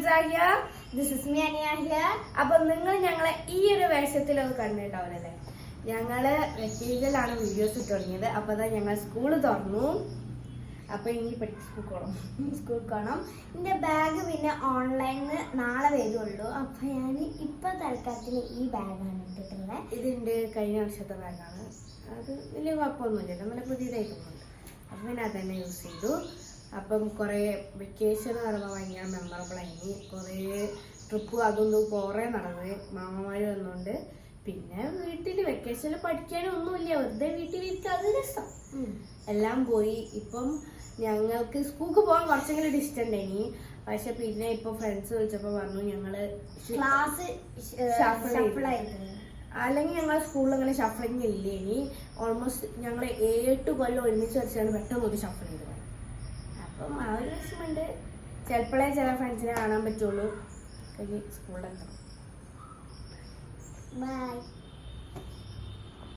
Fiza here. This is me Ania here. അപ്പോൾ നിങ്ങൾ ഞങ്ങളെ ഈ ഒരു വേഷത്തിലൊക്കെ കണ്ടിട്ടുണ്ടാവില്ലേ? ഞങ്ങള് വെക്കേഷനിലാണ് വീഡിയോസ് ഇട്ട് തുടങ്ങിയത്. അപ്പോൾ അതാ ഞങ്ങൾ സ്കൂൾ തുറന്നു. അപ്പോൾ ഇനി സ്കൂൾ പോകണം. എൻ്റെ ബാഗ് പിന്നെ ഓൺലൈനിൽ നാളെ വരുള്ളൂ. അപ്പോൾ ഞാൻ ഇപ്പോൾ തൽക്കാലത്തിന് ഈ ബാഗാണ് ഇട്ടിട്ടുള്ളത്. ഇതിൻ്റെ കഴിഞ്ഞ വർഷത്തെ ബാഗാണ്. അത് വലിയ കുഴപ്പമൊന്നുമില്ല, നല്ല പുതിയതായിട്ടുണ്ട്. അപ്പം പിന്നെ അത് തന്നെ യൂസ് ചെയ്തു. അപ്പം കുറേ വെക്കേഷൻ എന്ന് പറയുമ്പോൾ ഭയങ്കര മെമ്മറബിൾ ആയി. കുറേ ട്രിപ്പ് അതൊന്നും കുറേ നടന്ന് മാമന്മാർ വന്നുകൊണ്ട് പിന്നെ വീട്ടിൽ വെക്കേഷനിൽ പഠിക്കാനൊന്നുമില്ല, വെറുതെ വീട്ടിലിരിക്കുക, അത് രസം. എല്ലാം പോയി. ഇപ്പം ഞങ്ങൾക്ക് സ്കൂൾക്ക് പോകാൻ കുറച്ചെങ്കിലും ഡിസ്റ്റൻ്റ് ഇനി. പക്ഷെ പിന്നെ ഇപ്പോൾ ഫ്രണ്ട്സ് വിളിച്ചപ്പോൾ പറഞ്ഞു ഞങ്ങൾ ക്ലാസ് അല്ലെങ്കിൽ ഞങ്ങൾ സ്കൂളിൽ അങ്ങനെ ഷഫ്ലിങ് ഇല്ല. ഇനി ഓൾമോസ്റ്റ് ഞങ്ങൾ 7 കൊല്ലം ഒരുമിച്ച് വെച്ചാണ് പെട്ടെന്ന് ഒരു ഷഫിൾ ചെയ്തത്. അപ്പം ആ ഒരു വിഷയമുണ്ട്. ചിലപ്പോഴേ ചില ഫ്രണ്ട്സിനെ കാണാൻ പറ്റുള്ളൂ. കഴിഞ്ഞ് സ്കൂളിലെത്തണം. ബൈ.